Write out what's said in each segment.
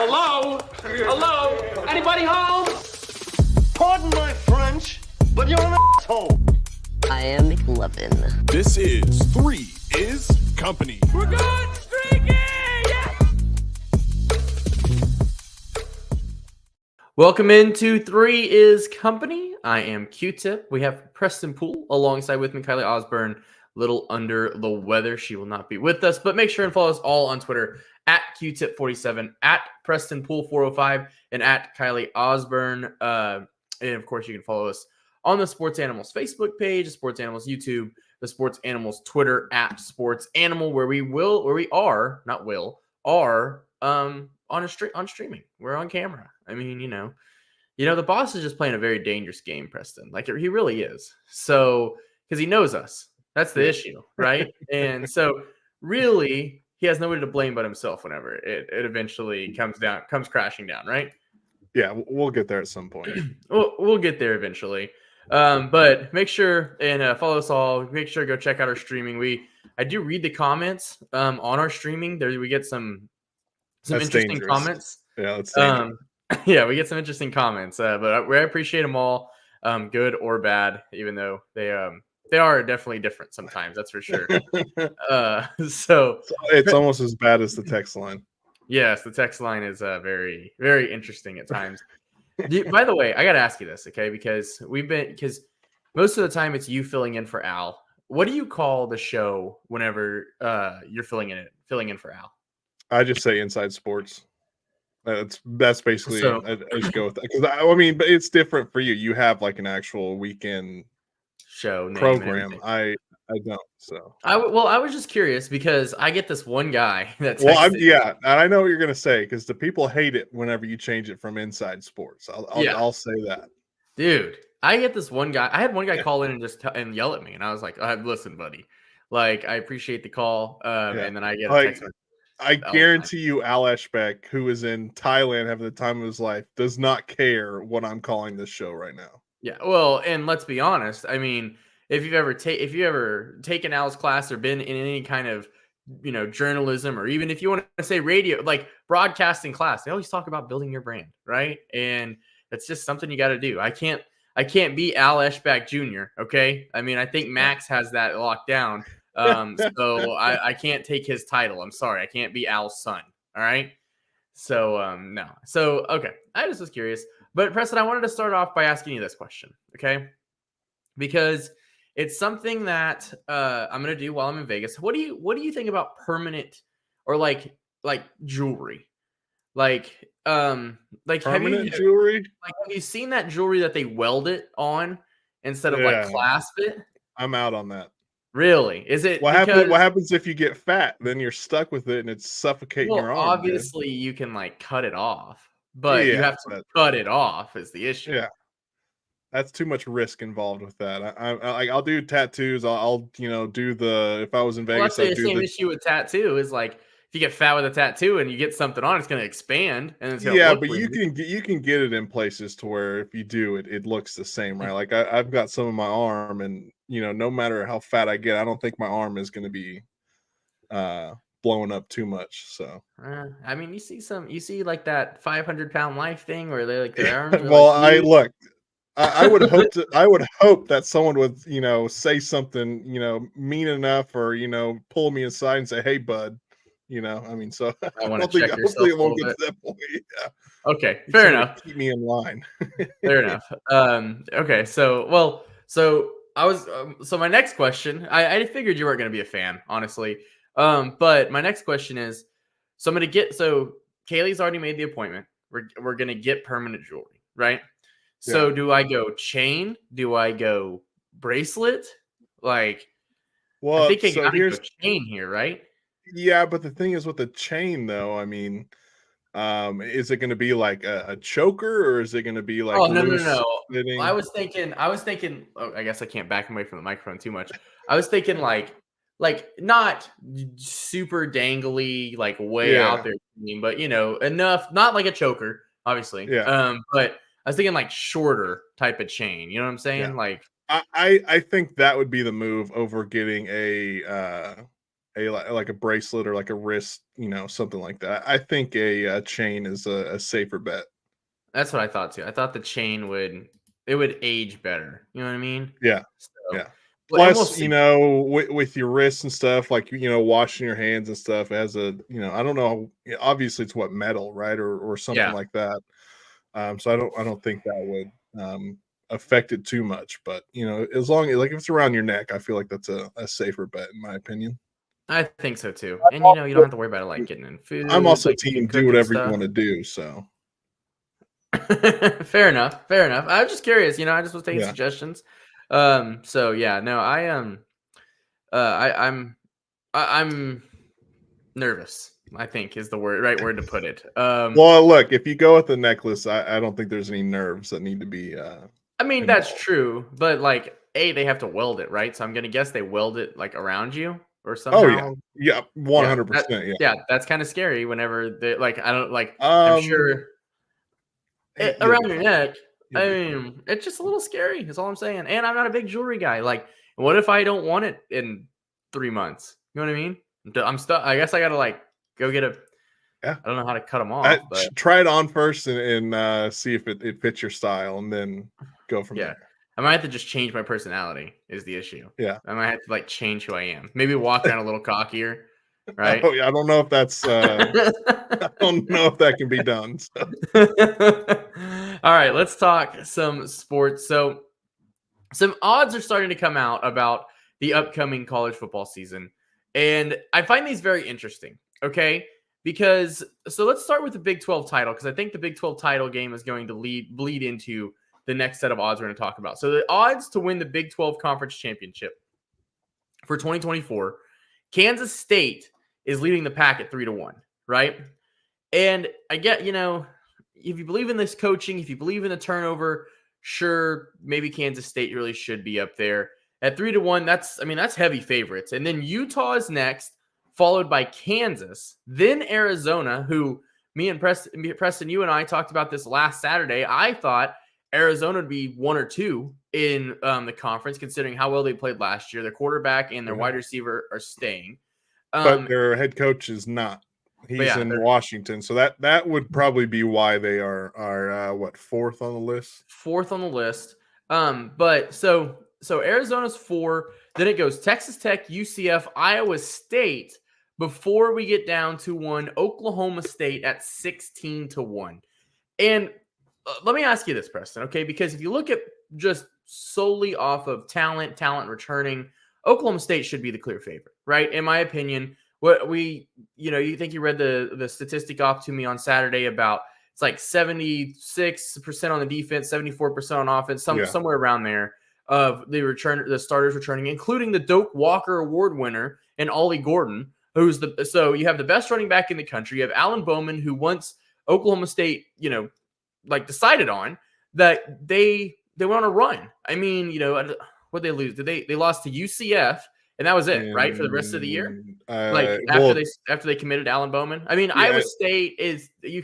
Hello? Hello? Anybody home? Pardon my French, but you're an asshole. I am McLovin. This is Three is Company. We're good streaking! Yeah! Welcome into Three is Company. I am Q-Tip. We have Preston Poole alongside with me, Kylie Osborne. Little under the weather. She will not be with us, but make sure and follow us all on Twitter at Q-Tip47, at Preston Poole 405, and at Kylie Osborne. And of course, you can follow us on the Sports Animals Facebook page, the Sports Animals YouTube, the Sports Animals Twitter at Sports Animal, where we are on streaming. We're on camera. I mean, you know, the boss is just playing a very dangerous game, Preston. Like he really is. So because he knows us. That's the issue, right? And so really, he has nobody to blame but himself whenever it eventually comes crashing down, right? Yeah, we'll get there at some point. We'll get there eventually. But make sure and follow us all. Make sure to go check out our streaming. I do read the comments on our streaming. There we get some That's interesting dangerous. Comments. Yeah, that's dangerous. Yeah, we get some interesting comments. But I appreciate them all, good or bad, even though they are definitely different sometimes. That's for sure. So it's almost as bad as the text line. Yes, the text line is very, very interesting at times. By the way, I got to ask you this, okay? Because most of the time it's you filling in for Al. What do you call the show whenever you're filling in for Al? I just say Inside Sports. That's basically So, I just go with that because I mean, but it's different for you. You have like an actual weekend show name program. I don't. So I was just curious because I get this one guy that and I know what you're gonna say because the people hate it whenever you change it from Inside Sports. I'll say that, dude. I get this one guy. I had one guy call in and just and yell at me, and I was like, "Listen, buddy, like I appreciate the call." And then I get a text message. I guarantee you, Al Eshbeck, who is in Thailand having the time of his life, does not care what I'm calling this show right now. Yeah, well, and let's be honest. I mean, if you've ever taken Al's class or been in any kind of journalism, or even if you want to say radio, like broadcasting class, they always talk about building your brand, right? And it's just something you got to do. I can't be Al Eshbeck Jr. Okay, I mean, I think Max has that locked down. So I can't take his title. I'm sorry, I can't be Al's son. All right. So no. So okay, I just was curious. But Preston, I wanted to start off by asking you this question, okay? Because it's something that I'm gonna do while I'm in Vegas. What do you think about permanent or like jewelry? Like permanent jewelry? Like have you seen that jewelry that they weld it on instead of like clasp it? I'm out on that. Really? Is it what happens if you get fat? Then you're stuck with it and it's suffocating your arm. Obviously, you can like cut it off, but you have to cut it off is the issue. Yeah, that's too much risk involved with that. I'll do tattoos. I'll do the if I was in Vegas. I'd do the same issue with tattoo is like if you get fat with a tattoo and you get something on, it's going to expand and it's but you can get it in places to where if you do it looks the same, right? Like I've got some of my arm and. No matter how fat I get, I don't think my arm is going to be blowing up too much. So, I mean, you see like that 500-pound life thing where they like their arms. Well, I would hope that someone would, say something, mean enough or, pull me aside and say, "Hey, bud," I mean, so I want to check yourself hopefully it won't get to that point. Yeah. Okay, fair enough. Keep me in line. Fair enough. Okay, so so my next question, I figured you weren't going to be a fan, honestly. But my next question is, so Kaylee's already made the appointment. We're going to get permanent jewelry, right? Yeah. So do I go chain? Do I go bracelet? Like, I think I got to go chain here, right? Yeah, but the thing is with the chain, though, I mean, is it going to be like a choker or is it going to be like? Oh no. I was thinking. Oh, I guess I can't back away from the microphone too much. I was thinking like not super dangly, like way out there, but enough, not like a choker, obviously. Yeah. But I was thinking like shorter type of chain. You know what I'm saying? Yeah. Like I think that would be the move over getting a like a bracelet or like a wrist, something like that. I think a chain is a safer bet. That's what I thought too. I thought the chain would age better. You know what I mean? Yeah, So, yeah. and we'll Plus, see. with your wrists and stuff, like washing your hands and stuff, as I don't know. Obviously, it's metal, right, or something Yeah. like that. So I don't think that would affect it too much. But as long as if it's around your neck, I feel like that's a safer bet in my opinion. I think so too. And you don't have to worry about it like getting in food. I'm also like team do cooking whatever you stuff. want to do. So Fair enough. I was just curious. I just was taking Yeah. suggestions. So yeah, no, I'm nervous. I think is the right word to put it. Well, look, if you go with the necklace, I don't think there's any nerves that need to be. I mean, that's true, but like, they have to weld it, right? So I'm gonna guess they weld it like around you or somehow. Oh yeah, 100%. Yeah, that's kind of scary. Whenever they like, I don't like. I'm I'm sure around your neck. You'll I be mean, it's just a little scary. Is all I'm saying. And I'm not a big jewelry guy. Like, what if I don't want it in 3 months? You know what I mean? I'm stuck. I guess I gotta like go get a. Yeah. I don't know how to cut them off. But try it on first and see if it fits your style, and then go from there. I might have to just change my personality. Is the issue? Yeah, I might have to like change who I am. Maybe walk around a little cockier, right? Oh yeah, I don't know if that's. I don't know if that can be done. So. All right, let's talk some sports. So, some odds are starting to come out about the upcoming college football season, and I find these very interesting. Okay. Because let's start with the Big 12 title, because I think the Big 12 title game is going to bleed into the next set of odds we're going to talk about. So the odds to win the Big 12 conference championship for 2024, Kansas State is leading the pack at 3-1, right? And I get, if you believe in this coaching, if you believe in the turnover, sure, maybe Kansas State really should be up there at 3-1. That's heavy favorites. And then Utah is next, followed by Kansas, then Arizona, who me and Preston, you and I talked about this last Saturday. I thought Arizona would be 1 or 2 in the conference, considering how well they played last year. Their quarterback and their wide receiver are staying. But their head coach is not. He's in Washington. So that would probably be why they are 4th on the list? 4th on the list. But so Arizona's 4. Then it goes Texas Tech, UCF, Iowa State, before we get down to one Oklahoma State at 16-1. And let me ask you this, Preston, okay? Because if you look at just solely off of talent returning, Oklahoma State should be the clear favorite, right? In my opinion, you think you read the statistic off to me on Saturday about it's like 76% on the defense, 74% on offense, somewhere around there of the starters returning, including the Doak Walker Award winner and Ollie Gordon. So you have the best running back in the country. You have Alan Bowman, who once Oklahoma State, decided on that they went on a run. I mean, what they lose? They lost to UCF, and that was it, right, for the rest of the year. After they committed Alan Bowman. I mean, Iowa State is you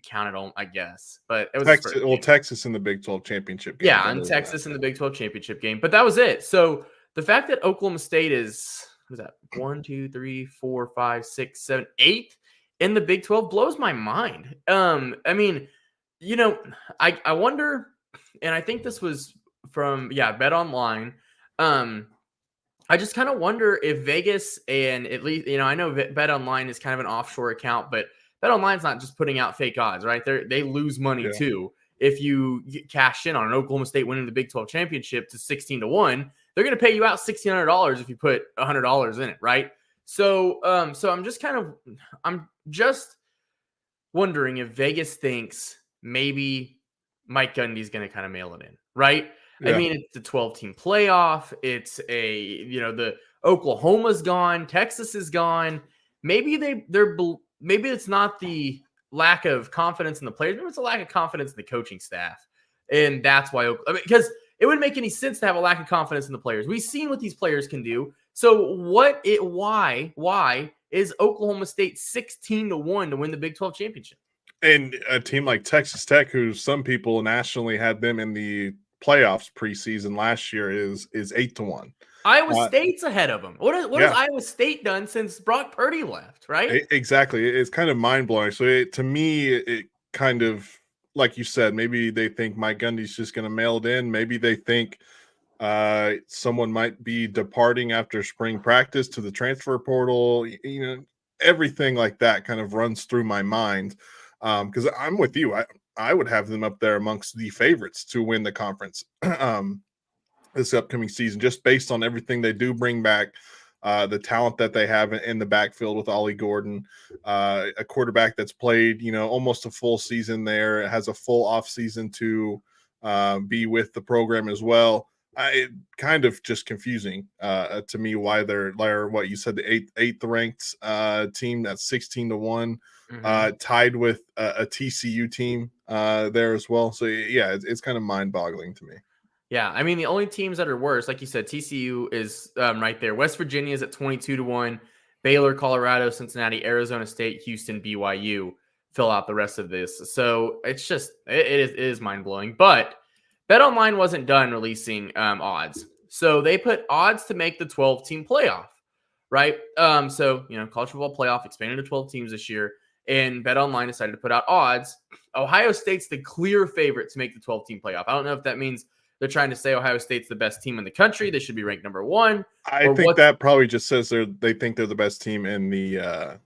count it on, I guess, but it was Texas in the Big 12 championship game. Yeah, and Texas in the Big 12 championship game, but that was it. So the fact that Oklahoma State is 1, 2, 3, 4, 5, 6, 7, 8 in the Big 12 blows my mind. I mean, I wonder, and I think this was from Bet Online. I just kind of wonder if Vegas, and at least I know Bet Online is kind of an offshore account, but Bet Online's not just putting out fake odds, right? They lose money too. If you cash in on an Oklahoma State winning the Big 12 championship to 16-1, they're going to pay you out $1,600 if you put $100 in it, right? So I'm just wondering if Vegas thinks maybe Mike Gundy's going to kind of mail it in, right? Yeah. I mean, it's the 12-team playoff. It's the Oklahoma's gone, Texas is gone. Maybe maybe it's not the lack of confidence in the players, maybe it's a lack of confidence in the coaching staff, and that's why. Because it wouldn't make any sense to have a lack of confidence in the players. We've seen what these players can do. So why is Oklahoma State 16-1 to win the Big 12 championship? And a team like Texas Tech, who some people nationally had them in the playoffs preseason last year is 8-1. Iowa State's ahead of them. What has Iowa State done since Brock Purdy left, right? Exactly. It's kind of mind-blowing. So to me, it kind of, like you said, maybe they think Mike Gundy's just going to mail it in. Maybe they think someone might be departing after spring practice to the transfer portal. Everything like that kind of runs through my mind. Because I'm with you. I would have them up there amongst the favorites to win the conference this upcoming season, just based on everything they do bring back, the talent that they have in the backfield with Ollie Gordon, a quarterback that's played, almost a full season there, has a full off season to be with the program as well. It kind of just confusing to me why they're what you said, the eighth ranked team that's 16-1, tied with a TCU team there as well. So yeah, it's kind of mind boggling to me. Yeah, I mean, the only teams that are worse, like you said, TCU is right there. West Virginia is at 22-1. Baylor, Colorado, Cincinnati, Arizona State, Houston, BYU fill out the rest of this. So it's just, it is mind-blowing. But BetOnline wasn't done releasing odds. So they put odds to make the 12-team playoff, right? So, college football playoff expanded to 12 teams this year, and BetOnline decided to put out odds. Ohio State's the clear favorite to make the 12-team playoff. I don't know if that means they're trying to say Ohio State's the best team in the country. They should be ranked number one. I think that probably just says they think they're the best team in the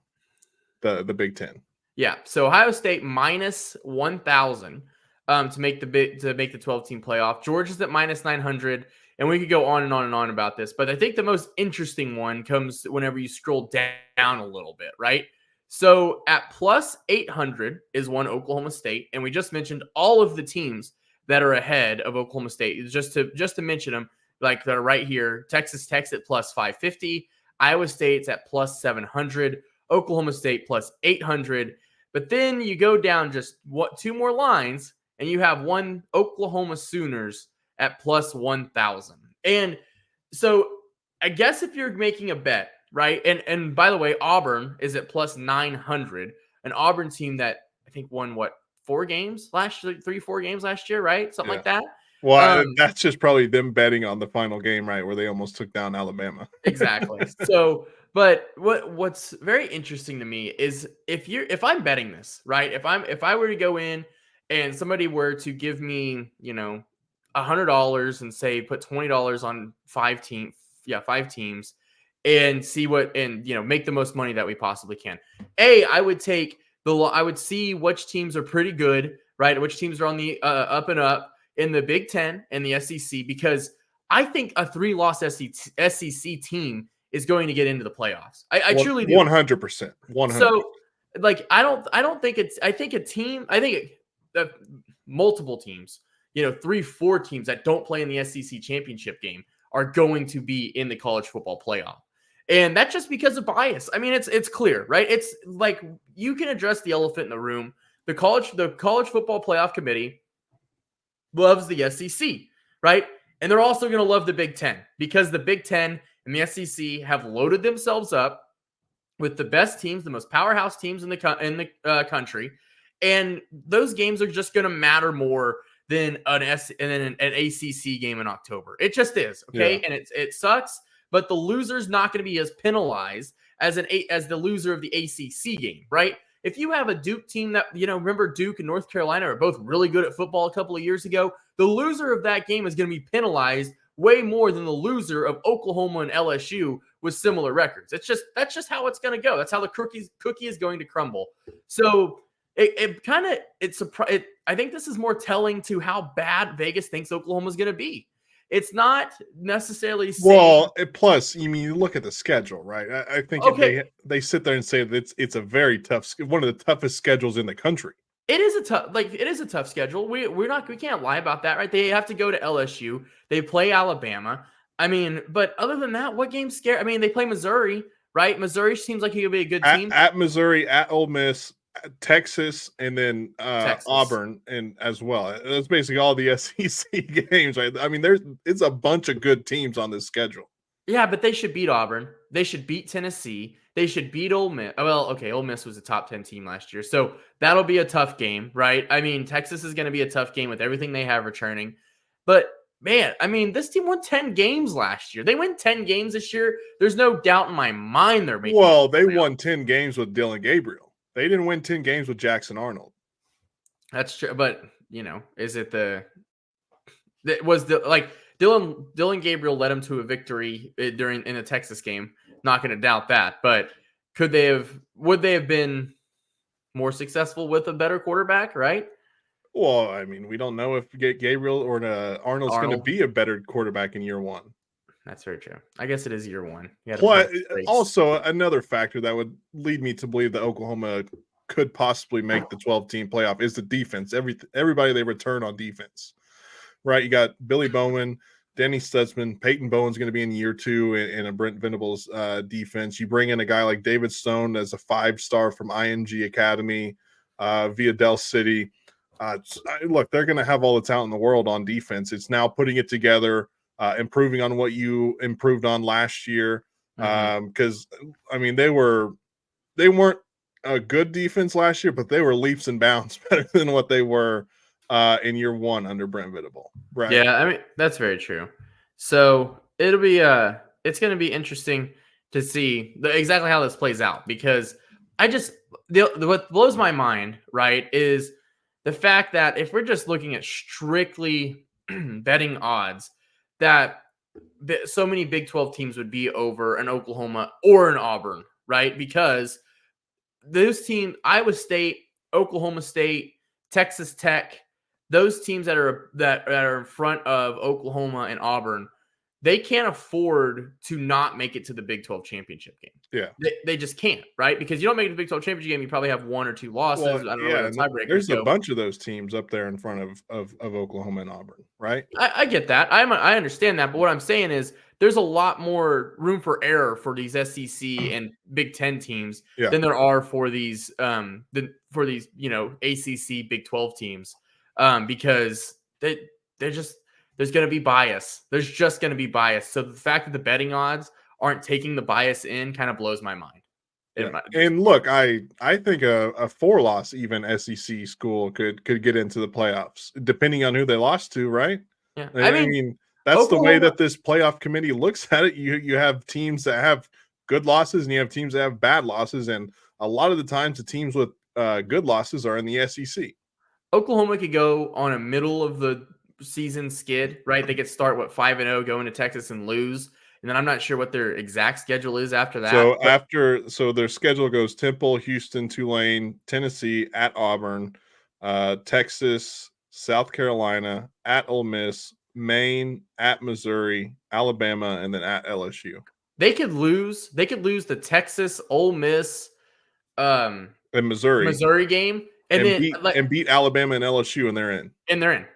Big Ten. Yeah. So Ohio State minus 1,000 to make the 12-team playoff. Georgia's at minus 900, and we could go on and on and on about this. But I think the most interesting one comes whenever you scroll down a little bit, right? So at plus 800 is one Oklahoma State, and we just mentioned all of the teams that are ahead of Oklahoma State. Just to mention them, like they're right here. Texas Tech's at plus 550. Iowa State's at plus 700. Oklahoma State plus 800. But then you go down just two more lines, and you have one Oklahoma Sooners at plus 1,000. And so I guess if you're making a bet, right? And by the way, Auburn is at plus 900. An Auburn team that I think won 4 games last year, 3-4 games last year, right? Something like that. Well, that's just probably them betting on the final game, right, where they almost took down Alabama. Exactly. So, but what's very interesting to me is if I'm betting this, right? If I were to go in and somebody were to give me, $100 and say put $20 on 5 teams, and see make the most money that we possibly can. I would take I would see which teams are pretty good, right? Which teams are on the up and up in the Big Ten and the SEC, because I think a 3-loss SEC team is going to get into the playoffs. I truly do. 100%. 100%. So, I think multiple teams, 3-4 teams that don't play in the SEC championship game are going to be in the college football playoff. And that's just because of bias. I mean, it's clear, right? It's like you can address the elephant in the room. The college football playoff committee loves the SEC, right? And they're also going to love the Big Ten, because the Big Ten and the SEC have loaded themselves up with the best teams, the most powerhouse teams in the country, and those games are just going to matter more than an ACC game in October. It just is, okay? Yeah. And it sucks. But the loser's not going to be as penalized as the loser of the ACC game, right? If you have a Duke team that, remember Duke and North Carolina are both really good at football a couple of years ago, the loser of that game is going to be penalized way more than the loser of Oklahoma and LSU with similar records. That's just how it's going to go. That's how the cookie is going to crumble. So I think this is more telling to how bad Vegas thinks Oklahoma is going to be. It's not necessarily saying, well. Plus, you look at the schedule, right? I think if they sit there and say that it's a very tough, one of the toughest schedules in the country. It is a tough schedule. We can't lie about that, right? They have to go to LSU. They play Alabama. I mean, but other than that, what games scare? I mean, they play Missouri, right? Missouri seems like he could be a good team. At Missouri, at Ole Miss, Texas, and then Auburn, and as well. That's basically all the SEC games, right? I mean, it's a bunch of good teams on this schedule. Yeah, but they should beat Auburn. They should beat Tennessee. They should beat Ole Miss. Well, okay, Ole Miss was a top 10 team last year, so that'll be a tough game, right? I mean, Texas is going to be a tough game with everything they have returning. But man, I mean, this team won 10 games last year. They win 10 games this year. There's no doubt in my mind they're making. Well, they won 10 games with Dylan Gabriel. They didn't win 10 games with Jackson Arnold. That's true, but is it Dylan Gabriel led him to a victory in the Texas game? Not going to doubt that, but would they have been more successful with a better quarterback, right? Well, I mean, we don't know if Gabriel or Arnold's going to be a better quarterback in year one. That's very true. I guess it is year one. But also another factor that would lead me to believe that Oklahoma could possibly make the 12-team playoff is the defense. Everybody they return on defense, right? You got Billy Bowman, Denny Stutzman, Peyton Bowen's going to be in year two in a Brent Venables defense. You bring in a guy like David Stone as a 5-star from IMG Academy via Del City. Look, they're going to have all the talent in the world on defense. It's now putting it together, improving on what you improved on last year. Because I mean, they weren't a good defense last year, but they were leaps and bounds better than what they were in year one under Brent Venables. Right? Yeah, I mean that's very true. So it'll be it's going to be interesting to see exactly how this plays out, because what blows my mind, right, is the fact that if we're just looking at strictly betting odds, that so many Big 12 teams would be over an Oklahoma or an Auburn, right? Because those teams, Iowa State, Oklahoma State, Texas Tech, those teams that are in front of Oklahoma and Auburn, they can't afford to not make it to the Big 12 championship game. Yeah. They just can't, right? Because you don't make it to the Big 12 championship game, you probably have 1 or 2 losses. Well, I don't know where the tiebreakers there's go. a bunch of those teams up there in front of Oklahoma and Auburn, right? I get that. I understand that. But what I'm saying is there's a lot more room for error for these SEC and Big 10 teams than there are for these ACC Big 12 teams, because there's going to be bias. There's just going to be bias. So the fact that the betting odds aren't taking the bias in kind of blows my mind. Yeah. And look, I think a 4-loss even SEC school could get into the playoffs, depending on who they lost to, right? Yeah. I mean that's Oklahoma, the way that this playoff committee looks at it. You have teams that have good losses and you have teams that have bad losses, and a lot of the times the teams with good losses are in the SEC. Oklahoma could go on a middle of the season skid, right? They could start 5-0, go into Texas and lose, and then I'm not sure what their exact schedule is after that. So their schedule goes Temple, Houston, Tulane, Tennessee, at Auburn, Texas, South Carolina, at Ole Miss, Maine, at Missouri, Alabama, and then at LSU. They could lose to Texas, Ole Miss, and Missouri game. And beat Alabama and LSU, and they're in.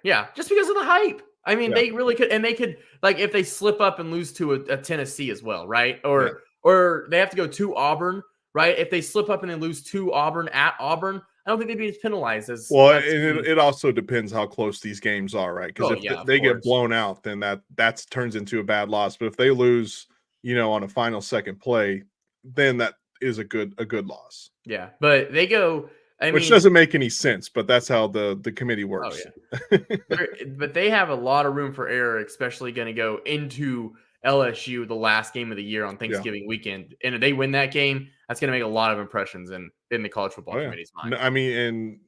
Yeah, just because of the hype. I mean, they really could, and they could, like, if they slip up and lose to a Tennessee as well, right? Or they have to go to Auburn, right? If they slip up and they lose to Auburn at Auburn, I don't think they'd be as penalized as well. It also depends how close these games are, right? Because if they get blown out, then that turns into a bad loss. But if they lose, on a final second play, then that is a good loss. Yeah, but they go. Which doesn't make any sense, but that's how the committee works. Oh, yeah. But they have a lot of room for error, especially going to go into LSU, the last game of the year on Thanksgiving weekend. And if they win that game, that's going to make a lot of impressions in the college football committee's mind. I mean, and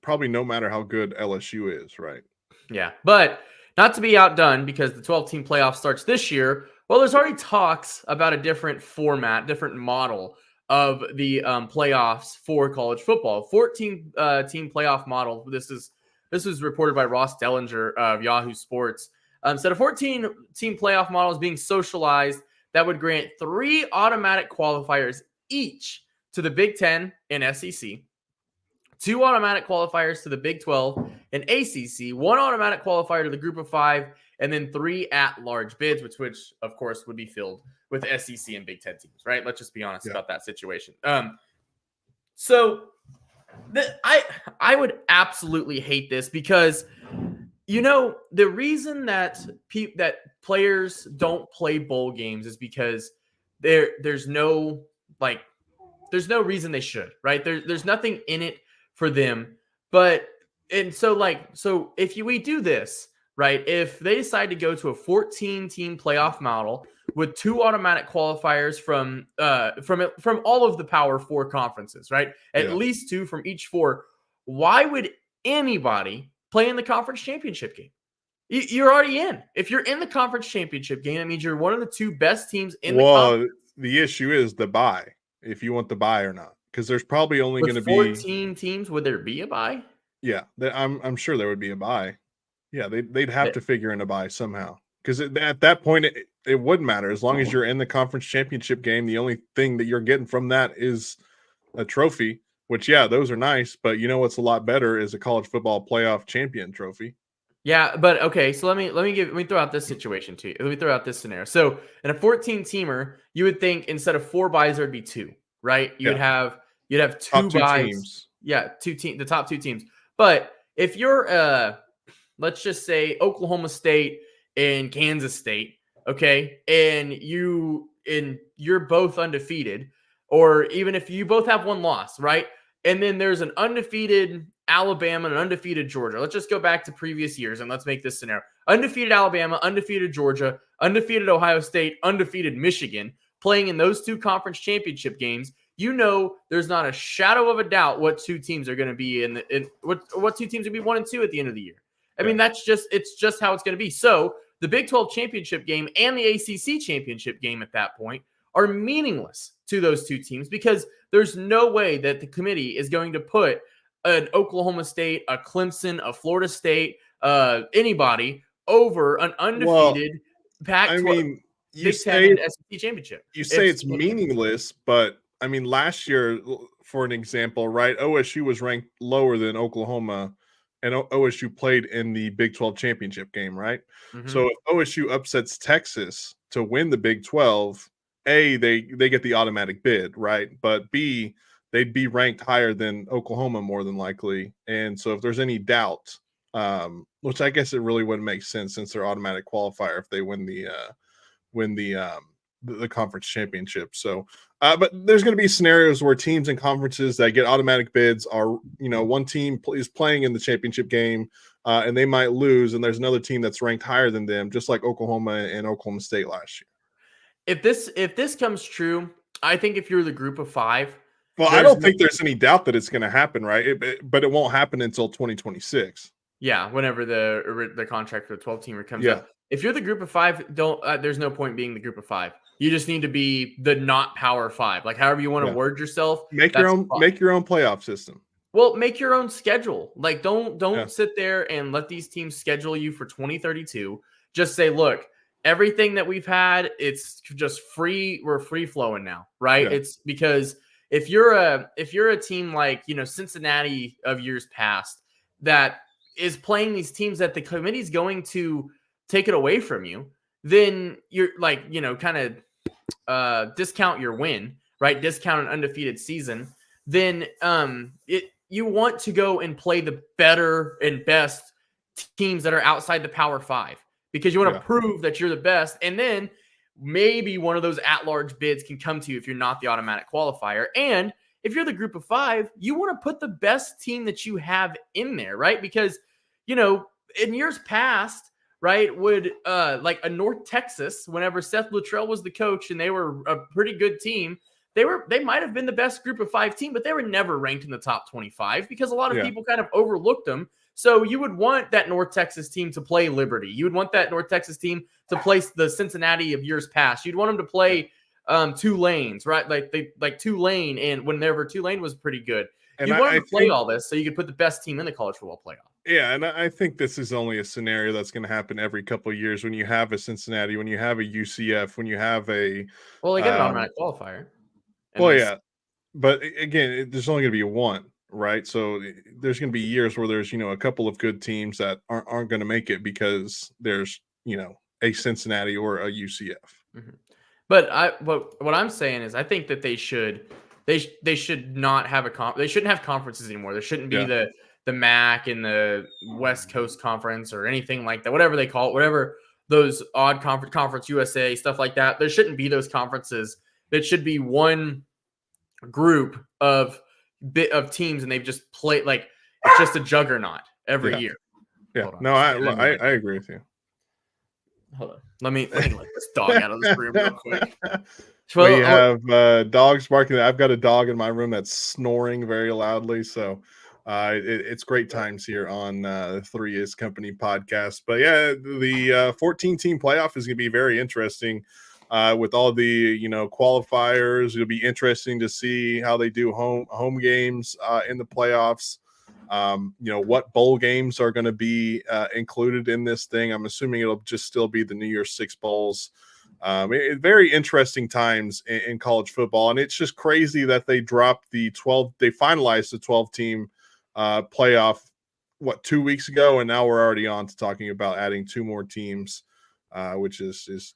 probably no matter how good LSU is, right? Yeah, but not to be outdone, because the 12-team playoff starts this year. Well, there's already talks about a different format, different model of the playoffs for college football. 14 team playoff model. This was reported by Ross Dellinger of Yahoo Sports. Said a 14 team playoff model is being socialized that would grant 3 automatic qualifiers each to the Big 10 and SEC, 2 automatic qualifiers to the Big 12 and ACC, 1 automatic qualifier to the Group of 5, and then 3 at-large bids, which of course would be filled with SEC and Big 10 teams, right? Let's just be honest about that situation. So I would absolutely hate this, because the reason that players don't play bowl games is because there's no reason they should, right? There's nothing in it for them. So if we do this, right? If they decide to go to a 14-team playoff model with 2 automatic qualifiers from all of the Power 4 conferences, right? At least 2 from each 4. Why would anybody play in the conference championship game? You're already in. If you're in the conference championship game, that means you're one of the 2 best teams in the conference. The issue is the bye, if you want the bye or not, because there's probably only going to be 14 teams. Would there be a bye? Yeah, I'm sure there would be a bye. Yeah, they'd have to figure in a bye somehow, because at that point it wouldn't matter as long as you're in the conference championship game. The only thing that you're getting from that is a trophy, which those are nice, but you know what's a lot better is a college football playoff champion trophy. Yeah, but okay, so let me throw out this situation to you. Let me throw out this scenario. So in a 14-teamer, you would think instead of 4 buys, there'd be 2, right? You'd have 2 Top 2 buys. teams. Yeah, the top 2 teams. But if you're let's just say Oklahoma State and Kansas State, okay, and you're both undefeated, or even if you both have 1 loss, right? And then there's an undefeated Alabama and an undefeated Georgia. Let's just go back to previous years and let's make this scenario. Undefeated Alabama, undefeated Georgia, undefeated Ohio State, undefeated Michigan, playing in those 2 conference championship games. You know, there's not a shadow of a doubt what 2 teams are going to be what 2 teams will be 1 and 2 at the end of the year. I mean, it's just how it's going to be. So the Big 12 championship game and the ACC championship game at that point are meaningless to those 2 teams, because there's no way that the committee is going to put an Oklahoma State, a Clemson, a Florida State, anybody over an undefeated Pac-12. I mean, you Big say Ten and SEC championship. You say it's meaningless, but I mean, last year, for an example, right? OSU was ranked lower than Oklahoma, and OSU played in the Big 12 championship game, right? Mm-hmm. So if OSU upsets Texas to win the Big 12, A, they get the automatic bid, right? But B, they'd be ranked higher than Oklahoma more than likely. And so if there's any doubt, which I guess it really wouldn't make sense since they're automatic qualifier if they win the conference championship. So, but there's going to be scenarios where teams and conferences that get automatic bids are, one team is playing in the championship game and they might lose, and there's another team that's ranked higher than them, just like Oklahoma and Oklahoma State last year. If this comes true, I think if you're the group of 5, well, I don't think there's any doubt that it's going to happen, right? But it won't happen until 2026. Yeah, whenever the contract for the 12-teamer comes up. If you're the group of 5, there's no point being the group of 5. You just need to be the not Power 5, like however you want to word yourself. Make your own playoff system. Well, make your own schedule. Like don't sit there and let these teams schedule you for 2032. Just say, look, everything that we've had, it's just free. We're free flowing now, right? Yeah. It's because if you're a team like Cincinnati of years past that is playing these teams that the committee's going to take it away from you, then you're like, kind of discount your win, right? Discount an undefeated season. Then you want to go and play the better and best teams that are outside the Power 5 because you want to prove that you're the best. And then maybe one of those at-large bids can come to you if you're not the automatic qualifier. And if you're the group of 5, you want to put the best team that you have in there, right? Because, in years past, right, would like a North Texas, whenever Seth Luttrell was the coach and they were a pretty good team, they might have been the best group of 5 team, but they were never ranked in the top 25 because a lot of people kind of overlooked them. So you would want that North Texas team to play Liberty. You would want that North Texas team to play the Cincinnati of years past. You'd want them to play Tulane, right? Like Tulane, and whenever Tulane was pretty good. And you want them to play all this so you could put the best team in the college football playoff. Yeah, and I think this is only a scenario that's going to happen every couple of years when you have a Cincinnati, when you have a UCF, when you have a well, they get an automatic qualifier. Well, but again, there's only going to be one, right? So there's going to be years where there's a couple of good teams that aren't going to make it because there's a Cincinnati or a UCF. Mm-hmm. But what I'm saying is I think that they should not have they shouldn't have conferences anymore. There shouldn't be the MAC and the West Coast Conference or anything like that, whatever they call it, whatever those odd conference USA, stuff like that. There shouldn't be those conferences. It should be one group of teams, and they've just played like it's just a juggernaut every year. Yeah. Hold on. No, I agree with you. Hold on. Let me let this dog out of this room real quick. We have dogs barking. I've got a dog in my room that's snoring very loudly. So it's great times here on the 3 is Company podcast. But yeah, the 14-team playoff is going to be very interesting with all the qualifiers. It'll be interesting to see how they do home games in the playoffs. What bowl games are going to be included in this thing. I'm assuming it'll just still be the New Year's Six bowls. Very interesting times in college football, and it's just crazy that they dropped they finalized the 12-team playoff 2 weeks ago, and now we're already on to talking about adding 2 more teams, which is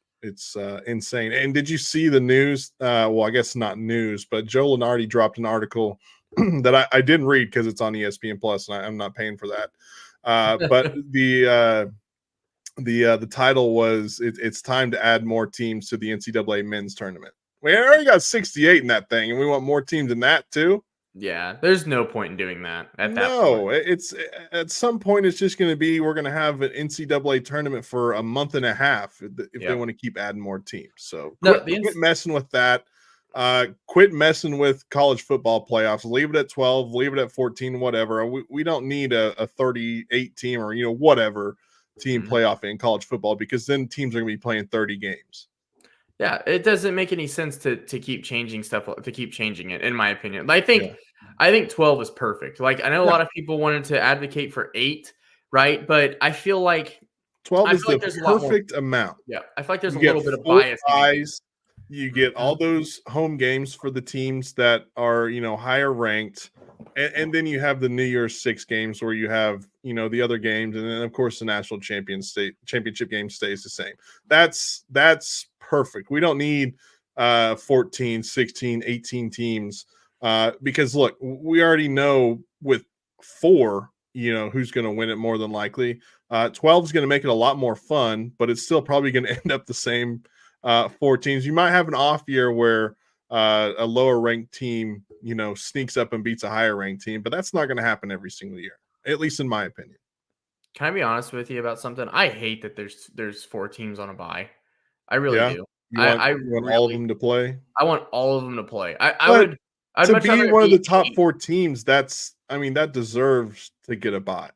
insane. And did you see the news? Well, I guess not news, but Joe Lunardi dropped an article that I didn't read because it's on ESPN Plus, and I'm not paying for that. But the title was it's time to add more teams to the NCAA men's tournament. We already got 68 in that thing, and we want more teams in that too. Yeah, there's no point in doing that at that point. No, it's at some point it's just going to be we're going to have an NCAA tournament for a month and a half if they want to keep adding more teams. So quit messing with that. Quit messing with college football playoffs. Leave it at 12, leave it at 14, whatever. We don't need a 38 team or whatever team playoff in college football, because then teams are going to be playing 30 games. Yeah, it doesn't make any sense to keep changing stuff, to keep changing it, in my opinion. I think 12 is perfect. Like, I know a lot of people wanted to advocate for 8, right? But I feel like 12 is the perfect amount. Yeah, I feel like there's a little bit of bias. You get all those home games for the teams that are, higher ranked. And then you have the New Year's Six games where you have, the other games. And then, of course, the national championship game stays the same. That's perfect. We don't need 14, 16, 18 teams because, look, we already know with 4, who's going to win it more than likely. 12 is going to make it a lot more fun, but it's still probably going to end up the same 4 teams. You might have an off year where a lower ranked team, sneaks up and beats a higher ranked team, but that's not going to happen every single year, at least in my opinion. Can I be honest with you about something? I hate that there's 4 teams on a bye. I really do. I want all of them to play. I want all of them to play. I'd to be one of the top 4 teams, that deserves to get a bye.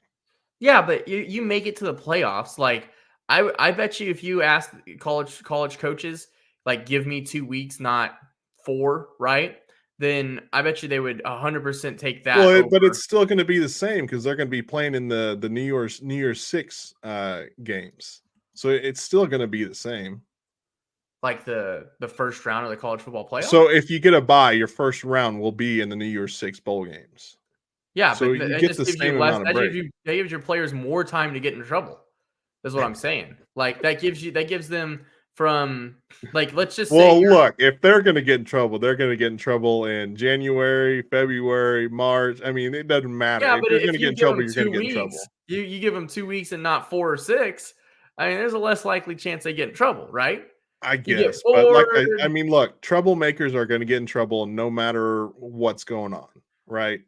Yeah, but you make it to the playoffs. Like, I bet you if you ask college coaches, like, give me 2 weeks, not 4, right? Then I bet you they would 100% take that. Well, but it's still going to be the same because they're going to be playing in the New Year's Six games, so it's still going to be the same. Like the first round of the college football playoff. So if you get a bye, your first round will be in the New Year's Six bowl games. Yeah, so but you get the same amount of break. That gives your players more time to get in trouble. That's what I'm saying. Like, that gives them from, like, let's just say. Well, look, if they're going to get in trouble, they're going to get in trouble in January, February, March. I mean, it doesn't matter. Yeah, if but you're going to get in trouble, you're going to get in trouble. You give them 2 weeks and not 4 or 6. I mean, there's a less likely chance they get in trouble, right? I guess, but look, troublemakers are going to get in trouble no matter what's going on, right?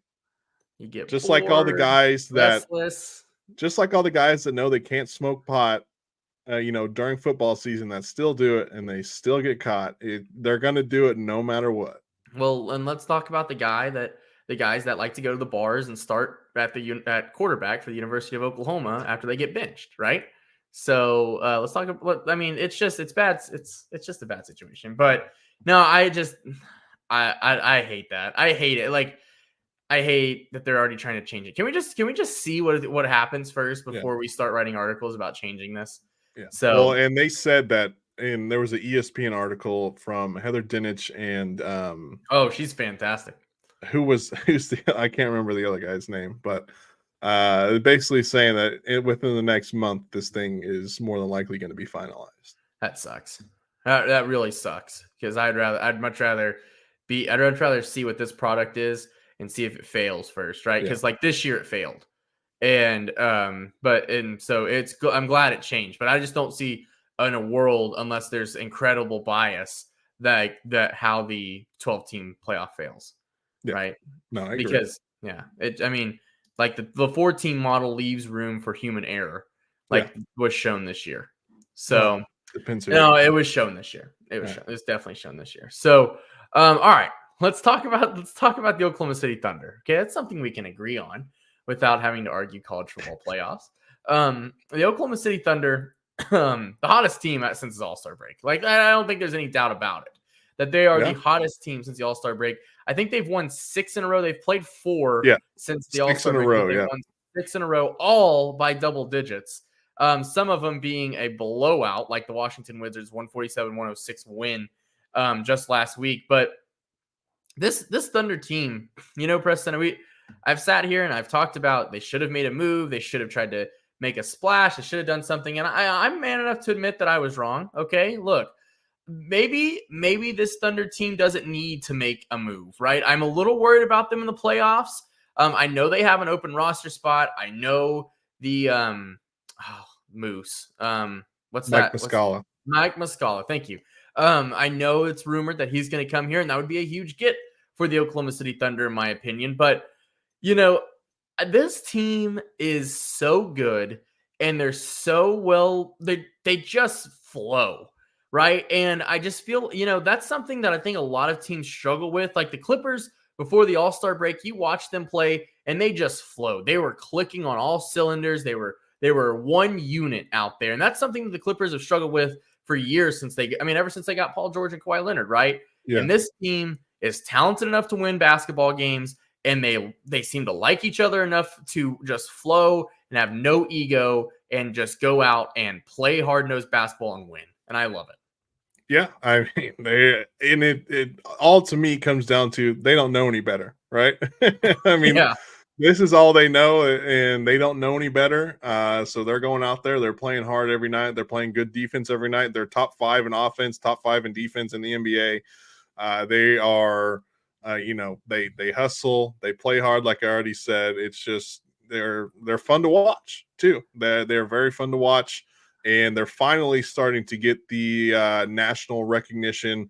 You get just like all the guys that know they can't smoke pot, during football season, that still do it and they still get caught. They're going to do it no matter what. Well, and let's talk about the guys that like to go to the bars and start at quarterback for the University of Oklahoma after they get benched, right? So let's talk about. I mean, it's bad. It's just a bad situation. But no, I hate that. I hate it. Like, I hate that they're already trying to change it. Can we just see what happens first before we start writing articles about changing this? Yeah. So, and they said that, and there was an ESPN article from Heather Dinich and she's fantastic. Who's I can't remember the other guy's name, but basically saying that within the next month, this thing is more than likely going to be finalized. That sucks. That really sucks, because I'd much rather see what this product is and see if it fails first, right? Because like this year it failed, and so I'm glad it changed, but I just don't see in a world, unless there's incredible bias, that how the 12-team playoff fails, right? No, I agree. Because Like the 4-team model leaves room for human error, like was shown this year. So depends. No, it was shown this year. It was definitely shown this year. So, all right, let's talk about the Oklahoma City Thunder. Okay, that's something we can agree on without having to argue college football playoffs. The Oklahoma City Thunder, the hottest team since the All-Star break. Like, I don't think there's any doubt about it that they are the hottest team since the All-Star break. I think they've won 6 in a row. They've played 4 since the All-Star break. They've won 6 in a row, all by double digits. Some of them being a blowout, like the Washington Wizards 147-106 win just last week. But this Thunder team, Preston, I've sat here and I've talked about they should have made a move. They should have tried to make a splash. They should have done something. And I'm man enough to admit that I was wrong. Okay, look, maybe this Thunder team doesn't need to make a move, right? I'm a little worried about them in the playoffs. I know they have an open roster spot. I know the Moose. What's Mike that? Muscala. Mike Muscala. Thank you. I know it's rumored that he's going to come here, and that would be a huge get for the Oklahoma City Thunder, in my opinion. But, this team is so good, and they're so well, they just flow, right? And I just feel, that's something that I think a lot of teams struggle with. Like the Clippers, before the All-Star break, you watched them play, and they just flowed. They were clicking on all cylinders. They were one unit out there. And that's something that the Clippers have struggled with for years ever since they got Paul George and Kawhi Leonard, right? Yeah. And this team is talented enough to win basketball games, and they seem to like each other enough to just flow and have no ego and just go out and play hard-nosed basketball and win. And I love it. Yeah, I mean, it all to me comes down to they don't know any better, right? I mean, this is all they know, and they don't know any better. So they're going out there, they're playing hard every night, they're playing good defense every night. They're top 5 in offense, top 5 in defense in the NBA. They are, they hustle, they play hard, like I already said. It's just they're fun to watch too. They're very fun to watch. And they're finally starting to get the national recognition.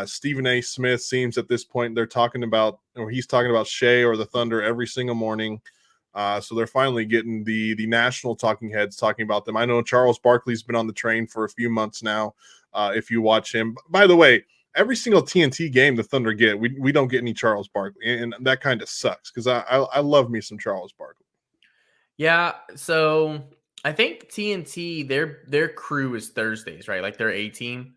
Stephen A. Smith seems at this point he's talking about Shea or the Thunder every single morning. So they're finally getting the national talking heads talking about them. I know Charles Barkley's been on the train for a few months now. If you watch him, by the way, every single TNT game the Thunder get, we don't get any Charles Barkley, and that kind of sucks because I love me some Charles Barkley. Yeah, so I think TNT, their crew is Thursdays, right? Like their A team.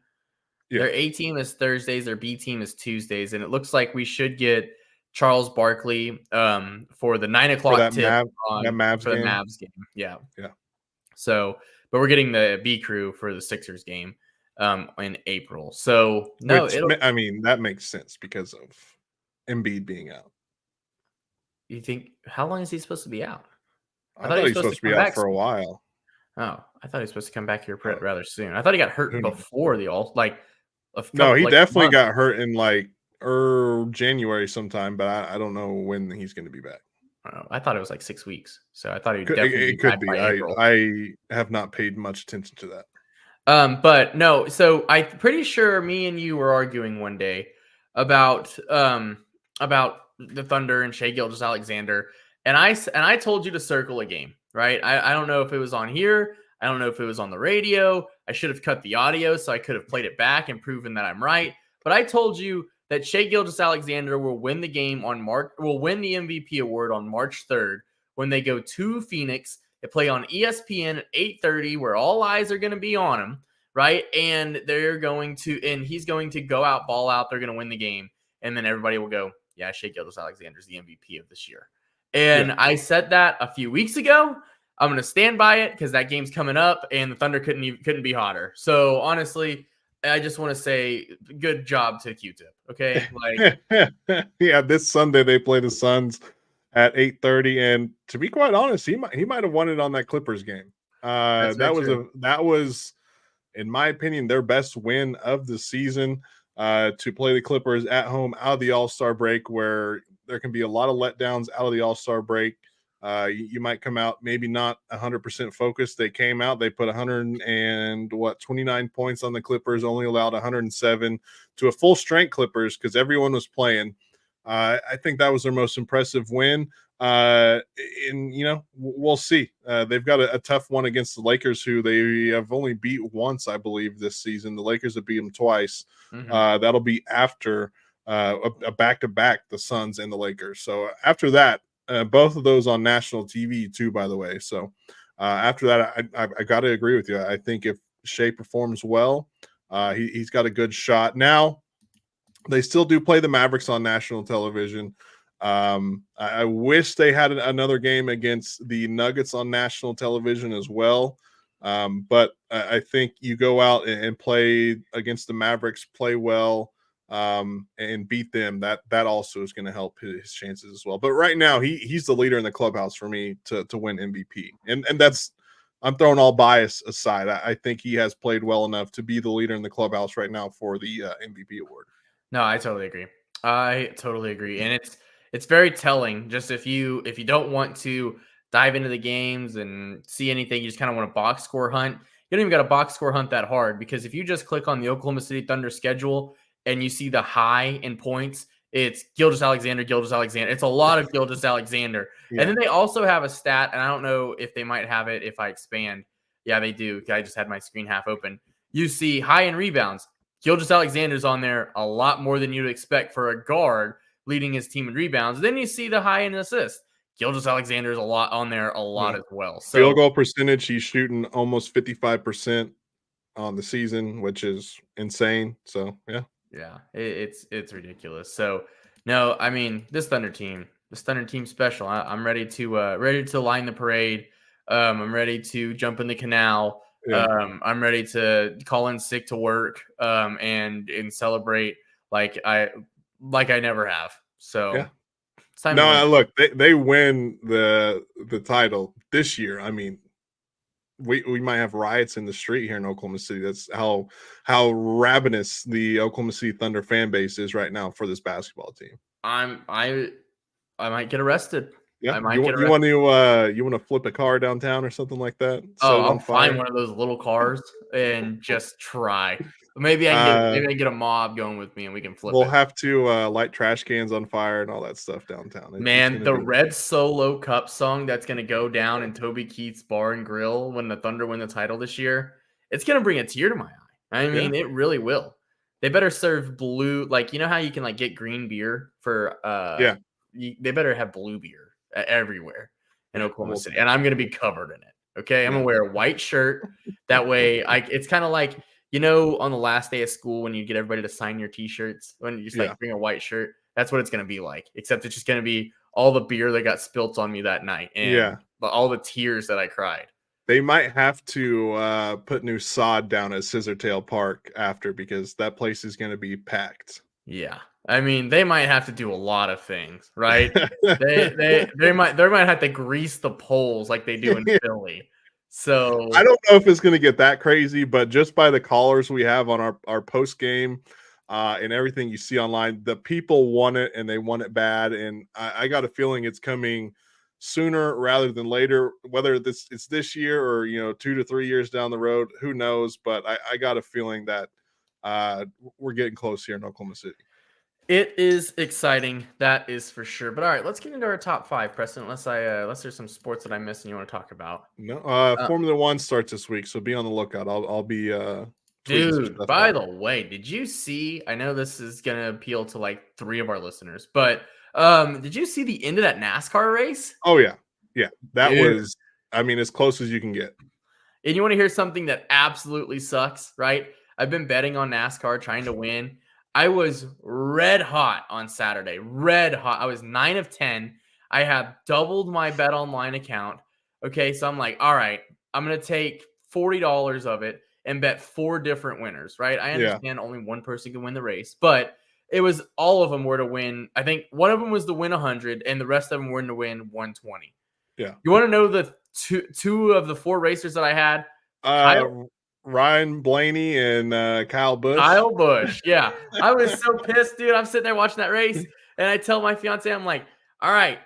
Yeah. Their A team is Thursdays, their B team is Tuesdays, and it looks like we should get Charles Barkley for the 9 o'clock tip for the Mavs game. Yeah. So, but we're getting the B crew for the Sixers game in April. So that makes sense because of Embiid being out. You think how long is he supposed to be out? I thought he was supposed to be out for a while. Oh, I thought he was supposed to come back here rather soon. I thought he got hurt before the No, he definitely got hurt in January sometime, but I don't know when he's going to be back. Oh, I thought it was 6 weeks, so I thought he'd definitely it could be. I have not paid much attention to that. But no, so I'm pretty sure me and you were arguing one day about the Thunder and Shai Gilgeous-Alexander. And I told you to circle a game, right? I don't know if it was on here. I don't know if it was on the radio. I should have cut the audio so I could have played it back and proven that I'm right. But I told you that Shai Gilgeous-Alexander will win the game will win the MVP award on March 3rd when they go to Phoenix. They play on ESPN at 8:30, where all eyes are going to be on him, right? And he's going to go out, ball out. They're going to win the game, and then everybody will go, yeah, Shai Gilgeous-Alexander is the MVP of this year. And I said that a few weeks ago. I'm going to stand by it because that game's coming up, and the Thunder couldn't be hotter. So honestly, I just want to say good job to Q-Tip. Okay, yeah. This Sunday they play the Suns at 8:30, and to be quite honest, he might have won it on that Clippers game. That was, in my opinion, their best win of the season. To play the Clippers at home out of the All-Star break, where there can be a lot of letdowns out of the All-Star break. You might come out maybe not 100% focused. They came out, they put 29 points on the Clippers, only allowed 107 to a full strength Clippers because everyone was playing. I think that was their most impressive win. And we'll see. They've got a tough one against the Lakers, who they have only beat once, I believe, this season. The Lakers have beat them twice. That'll be after a back-to-back, the Suns and the Lakers. So after that, both of those on national TV too, by the way. So after that, I got to agree with you. I think if Shea performs well, he's got a good shot. Now, they still do play the Mavericks on national television. I wish they had another game against the Nuggets on national television as well. But I think you go out and play against the Mavericks, play well, and beat them. That also is going to help his chances as well. But right now, he's the leader in the clubhouse for me to win MVP. And that's, I'm throwing all bias aside. I think he has played well enough to be the leader in the clubhouse right now for the MVP award. No, I totally agree. And it's very telling. Just if you don't want to dive into the games and see anything, you just kind of want a box score hunt. You don't even got a box score hunt that hard, because if you just click on the Oklahoma City Thunder schedule and you see the high in points, it's Gilgeous-Alexander. It's a lot of Gilgeous-Alexander. Yeah. And then they also have a stat, and I don't know if they might have it if I expand. Yeah, they do. I just had my screen half open. You see high in rebounds. Gilgeous-Alexander's on there a lot more than you'd expect for a guard leading his team in rebounds. Then you see the high in assists. Gilgeous-Alexander's a lot on there, as well. So field goal percentage, he's shooting almost 55% on the season, which is insane. So yeah, it's ridiculous. So no, I mean, this Thunder team special. I'm ready to line the parade. I'm ready to jump in the canal. Yeah. I'm ready to call in sick to work and celebrate like I never have. So yeah. It's time No, look, they win the title this year. I mean, we might have riots in the street here in Oklahoma City. That's how ravenous the Oklahoma City Thunder fan base is right now for this basketball team. I might get arrested. Yeah, you want to flip a car downtown or something like that? I'll find one of those little cars and just try. Maybe I can get a mob going with me and we can flip. We'll have to light trash cans on fire and all that stuff downtown. Man, the Red Solo Cup song that's gonna go down in Toby Keith's Bar and Grill when the Thunder win the title this year, it's gonna bring a tear to my eye. I mean, it really will. They better serve blue, like you know how you can like get green beer for they better have blue beer everywhere in Oklahoma City, and I'm gonna be covered in it. Okay, I'm gonna wear a white shirt. That way, it's kind of like, you know, on the last day of school when you get everybody to sign your T-shirts, when you just like bring a white shirt. That's what it's gonna be like. Except it's just gonna be all the beer that got spilt on me that night, and all the tears that I cried. They might have to put new sod down at Scissortail Park after, because that place is going to be packed. Yeah, I mean, they might have to do a lot of things, right? they might have to grease the poles like they do in Philly. So I don't know if it's going to get that crazy, but just by the callers we have on our post game and everything you see online, the people want it and they want it bad. And I got a feeling it's coming sooner rather than later, whether it's this year or 2 to 3 years down the road, who knows? But I got a feeling that we're getting close here in Oklahoma City. It is exciting, that is for sure. But all right, let's get into our top 5, Preston. Unless there's some sports that I missed and you want to talk about. No, Formula One starts this week, so be on the lookout. I'll be dude. By the way, did you see? I know this is gonna appeal to like 3 of our listeners, but did you see the end of that NASCAR race? Oh yeah. That was, I mean, as close as you can get. And you want to hear something that absolutely sucks, right? I've been betting on NASCAR, trying to win. I was red hot on Saturday. Red hot. I was 9 of 10. I have doubled my Bet Online account. Okay, so I'm like, all right, I'm going to take $40 of it and bet 4 different winners, right? I understand only one person can win the race, but it was all of them were to win. I think one of them was to win 100 and the rest of them were to win 120. Yeah. You want to know the two of the 4 racers that I had? Ryan Blaney and Kyle Busch. Kyle Busch, yeah. I was so pissed, dude. I'm sitting there watching that race, and I tell my fiance, I'm like, all right,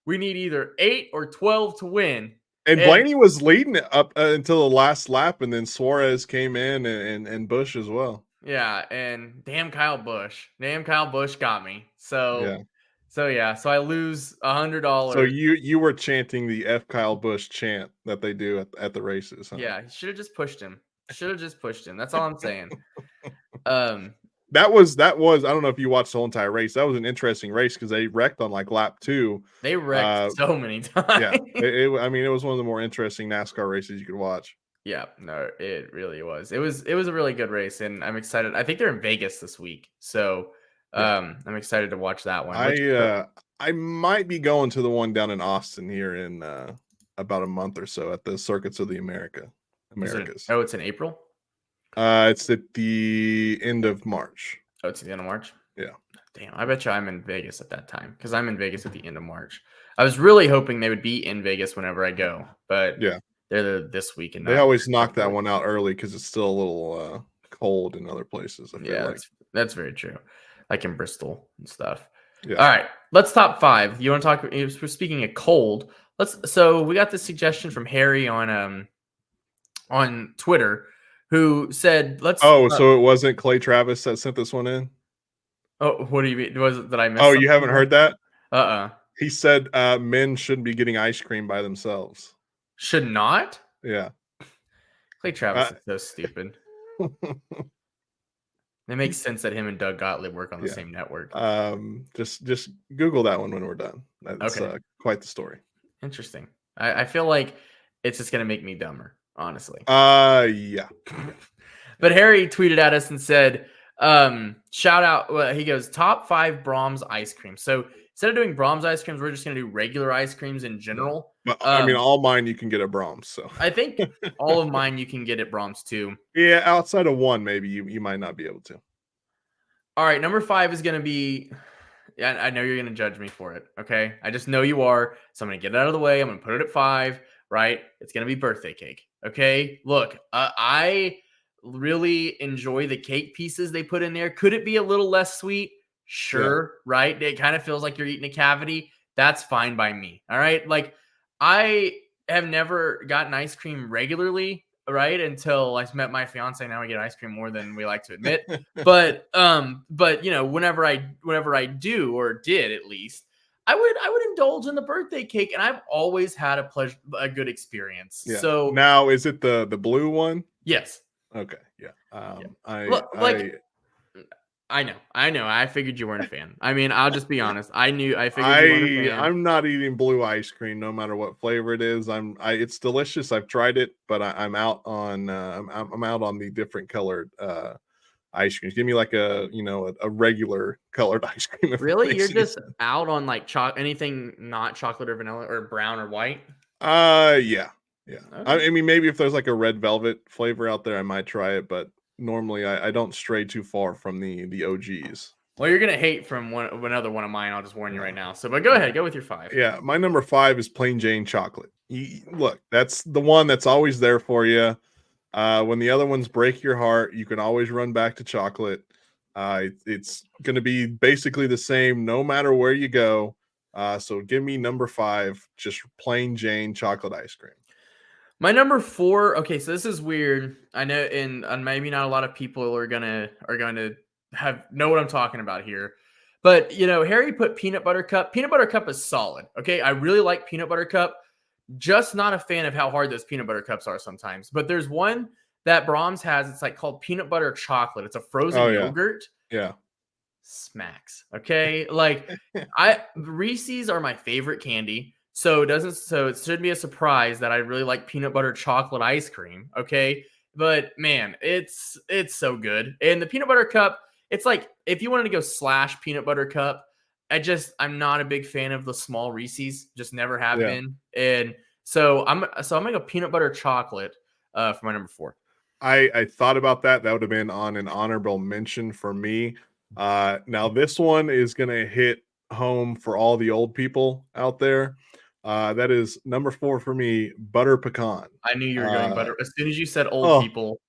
we need either 8 or 12 to win. And Blaney was leading it up until the last lap, and then Suarez came in and Busch as well. Yeah, and damn Kyle Busch got me. So So yeah, so I lose $100. So you were chanting the F Kyle Busch chant that they do at the races, huh? Yeah, should have just pushed him. Should have just pushed him. That's all I'm saying. Um, That was I don't know if you watched the whole entire race. That was an interesting race because they wrecked on like lap 2. they wrecked so many times. Yeah, I mean, it was one of the more interesting NASCAR races you could watch. Yeah, no, it really was. It was a really good race, and I'm excited. I think they're in Vegas this week, so I'm excited to watch that one. I might be going to the one down in Austin here in about a month or so at the Circuits of the Americas. It's in April. It's at the end of March. Oh, it's at the end of March. Yeah. Damn, I bet you I'm in Vegas at that time because I'm in Vegas at the end of March. I was really hoping they would be in Vegas whenever I go, but yeah, they're there this week, and they always knock that one out early because it's still a little cold in other places. I feel like. That's very true, like in Bristol and stuff. Yeah. All right, let's top 5. You want to talk? We're speaking of cold. So we got this suggestion from Harry on Twitter, who said, "Let's." Oh, so it wasn't Clay Travis that sent this one in? Oh, what do you mean? Did I miss? Oh, you haven't heard that? He said men shouldn't be getting ice cream by themselves. Should not? Yeah. Clay Travis is so stupid. It makes sense that him and Doug Gottlieb work on the same network. Just Google that one when we're done. That's quite the story. Interesting. I feel like it's just gonna make me dumber, honestly. Yeah. But Harry tweeted at us and said, shout out. Well, he goes, top 5 Brahms ice cream. So instead of doing Brahms ice creams, we're just gonna do regular ice creams in general. But I mean, all mine you can get at Brahms. So I think all of mine you can get at Brahms too. Yeah, outside of one, maybe you might not be able to. All right, number 5 is gonna be. Yeah, I know you're gonna judge me for it. Okay, I just know you are. So I'm gonna get it out of the way. I'm gonna put it at 5. Right? It's gonna be birthday cake. Okay. Look, I really enjoy the cake pieces they put in there. Could it be a little less sweet? Sure. Yeah. Right? It kind of feels like you're eating a cavity. That's fine by me. All right. Like I have never gotten ice cream regularly, right? Until I met my fiance. Now we get ice cream more than we like to admit. but you know, whenever I do or did at least, I would indulge in the birthday cake, and I've always had a good experience. Yeah. So now is it the blue one? Yes. Okay. Yeah. I know. I figured you weren't a fan. I mean, I'll just be honest. I figured you weren't a fan. I'm not eating blue ice cream, no matter what flavor it is. It's delicious. I've tried it, but I'm out on I'm out on the different colored ice creams. Give me like a regular colored ice cream. Really? You're just out on like anything not chocolate or vanilla or brown or white? Yeah. Okay. I mean, maybe if there's like a red velvet flavor out there, I might try it, but normally I don't stray too far from the OGs. Well, you're gonna hate from another one of mine. I'll just warn you right now. So, but go ahead, go with your 5. Yeah, my number 5 is Plain Jane chocolate. Look, that's the one that's always there for you. When the other ones break your heart, you can always run back to chocolate. It's going to be basically the same no matter where you go. So give me number 5, just Plain Jane chocolate ice cream. My number 4. Okay, so this is weird. I know, and maybe not a lot of people are gonna know what I'm talking about here. But Harry put peanut butter cup. Peanut butter cup is solid. Okay, I really like peanut butter cup. Just not a fan of how hard those peanut butter cups are sometimes. But there's one that Brahms has. It's like called peanut butter chocolate. It's a frozen yogurt. Yeah. Smacks. Okay. Like Reese's are my favorite candy. So it shouldn't be a surprise that I really like peanut butter chocolate ice cream. Okay. But man, it's so good. And the peanut butter cup, it's like if you wanted to go slash peanut butter cup, I'm not a big fan of the small Reese's, just never have been. And so I'm gonna go peanut butter chocolate for my number 4. I thought about that. That would have been on an honorable mention for me. Now this one is gonna hit home for all the old people out there. That is number 4 for me, butter pecan. I knew you were going butter. As soon as you said old people,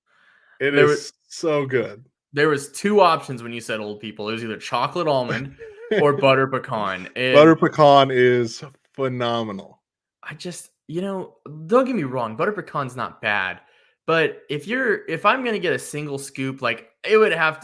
it is so good. There was 2 options when you said old people. It was either chocolate almond or butter pecan. And butter pecan is phenomenal. I just, don't get me wrong, butter pecan's not bad. But if I'm gonna get a single scoop, like I would have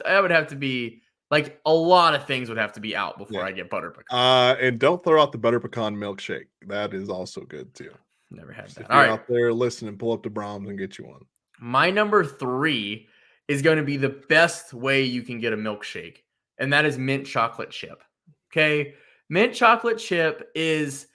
to be Like a lot of things would have to be out before I get butter pecan. And don't throw out the butter pecan milkshake. That is also good too. Never had If that. you're All right. out there listening, pull up the Brahms and get you one. My number 3 is going to be the best way you can get a milkshake, and that is mint chocolate chip. Okay. Mint chocolate chip is,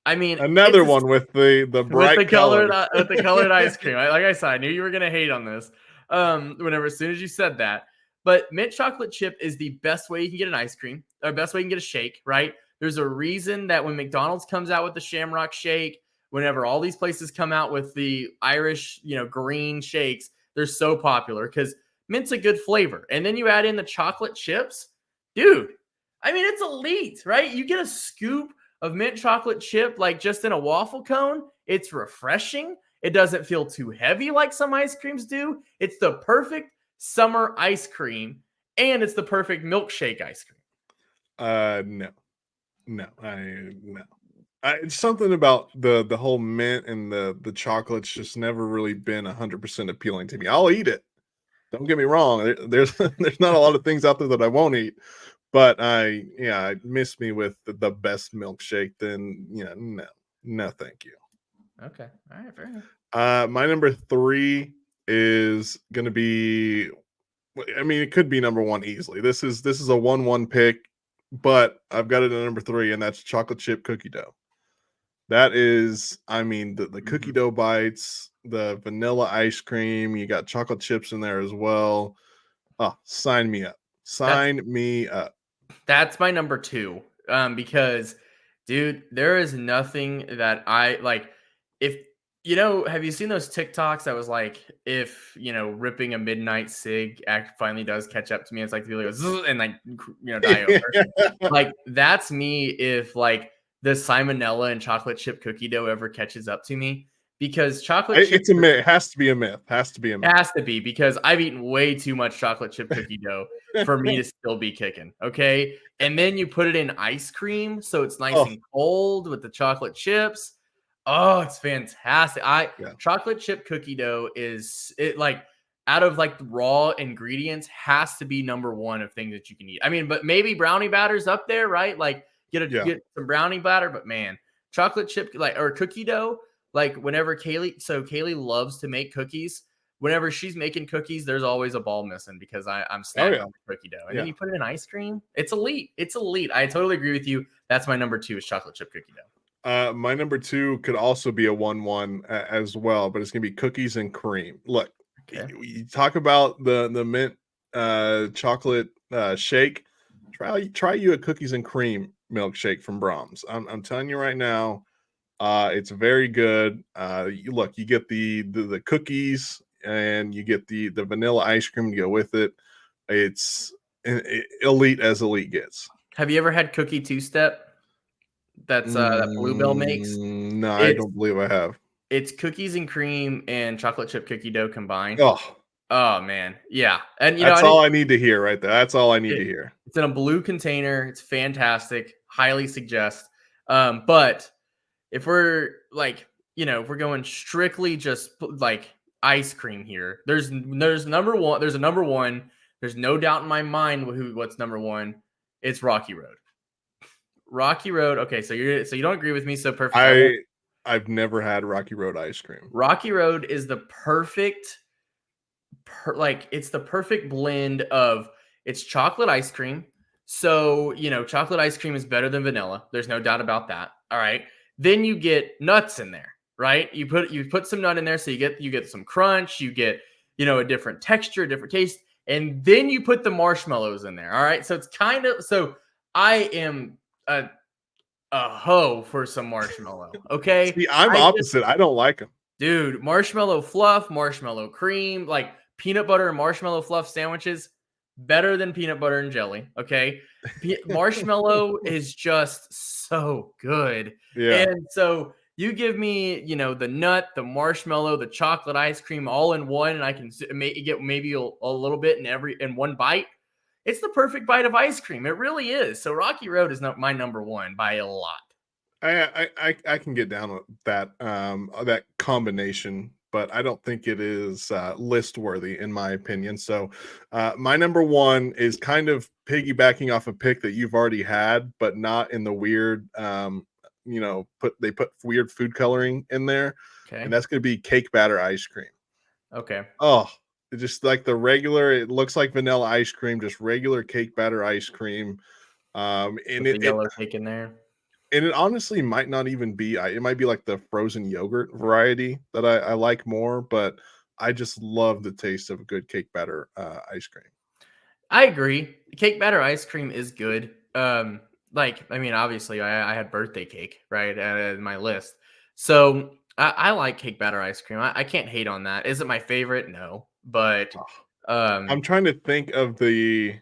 I mean, Another one with the bright with the colored colors. with the colored ice cream. Like I said, I knew you were gonna hate on this. As soon as you said that. But mint chocolate chip is the best way you can get an ice cream, or best way you can get a shake, right? There's a reason that when McDonald's comes out with the Shamrock Shake, whenever all these places come out with the Irish, green shakes, they're so popular because mint's a good flavor. And then you add in the chocolate chips, dude. I mean, it's elite, right? You get a scoop of mint chocolate chip, like just in a waffle cone. It's refreshing. It doesn't feel too heavy like some ice creams do. It's the perfect summer ice cream, and it's the perfect milkshake ice cream. No. It's something about the whole mint and the chocolate's just never really been 100% appealing to me. I'll eat it. Don't get me wrong. There's not a lot of things out there that I won't eat. But it missed me with the best milkshake. Then no, thank you. Okay, all right, fair enough. My number 3 is gonna be. I mean, it could be number 1 easily. This is a 1-1 pick, but I've got it at number 3, and that's chocolate chip cookie dough. That is, I mean, the cookie dough bites, the vanilla ice cream. You got chocolate chips in there as well. Oh, sign me up. Sign me up. That's my number 2. Because, dude, there is nothing that I like. If have you seen those TikToks that was like, if ripping a midnight cig finally does catch up to me, it's like the feeling goes and like die over. Like that's me if like the salmonella and chocolate chip cookie dough ever catches up to me. Because chocolate chip, it's a myth. It has to be a myth. Has to be because I've eaten way too much chocolate chip cookie dough for me to still be kicking. Okay. And then you put it in ice cream. So it's nice and cold with the chocolate chips. Oh, it's fantastic. Chocolate chip cookie dough is it like out of like the raw ingredients has to be number 1 of things that you can eat. I mean, but maybe brownie batter's up there, right? Like get some brownie batter, but man, chocolate chip or cookie dough. Like whenever Kaylee loves to make cookies. Whenever she's making cookies, there's always a ball missing because I'm snacking on the cookie dough. And then you put it in ice cream. It's elite. It's elite. I totally agree with you. That's my number 2 is chocolate chip cookie dough. My number 2 could also be a 1-1 as well, but it's gonna be cookies and cream. Look, you talk about the mint chocolate shake. Try you a cookies and cream milkshake from Brahms. I'm telling you right now. It's very good. You get the cookies and you get the vanilla ice cream to go with it. It's elite as elite gets. Have you ever had cookie 2-step? That's that Bluebell makes. No, I don't believe I have. It's cookies and cream and chocolate chip cookie dough combined. Oh man, yeah, and that's all I need to hear right there. That's all I need to hear. It's in a blue container. It's fantastic. Highly suggest. But if we're like, if we're going strictly just like ice cream here, there's number 1. There's a number 1. There's no doubt in my mind what's number 1. It's Rocky Road. Rocky Road. Okay, so you don't agree with me. So perfect. I've never had Rocky Road ice cream. Rocky Road is the perfect, it's the perfect blend of it's chocolate ice cream. So chocolate ice cream is better than vanilla. There's no doubt about that. All right. Then you get nuts in there, right? You put some nut in there, so you get some crunch, you get a different texture, a different taste, and then you put the marshmallows in there. All right, so it's kind of I am a hoe for some marshmallow. Okay, see, I'm opposite. I don't like them, dude. Marshmallow fluff, marshmallow cream, like peanut butter and marshmallow fluff sandwiches. Better than peanut butter and jelly. Okay. Marshmallow is just so good. Yeah. And so you give me, the nut, the marshmallow, the chocolate ice cream all in one, and I can get maybe a little bit in one bite. It's the perfect bite of ice cream. It really is. So Rocky Road is not my number 1 by a lot. I can get down with that, that combination. but I don't think it is list worthy in my opinion. So my number one is kind of piggybacking off a pick that you've already had, but not in the weird, they put weird food coloring in there, Okay. and that's going to be cake batter ice cream. Okay. Oh, it's just like the regular, it looks like vanilla ice cream, just regular cake batter ice cream. And With the yellow cake in there. and it honestly might not even be, it might be like the frozen yogurt variety that I like more, but I just love the taste of good cake batter ice cream. I agree. Cake batter ice cream is good. Obviously I had birthday cake, right, in my list. So I like cake batter ice cream. I can't hate on that. Is it my favorite? No. But I'm trying to think of the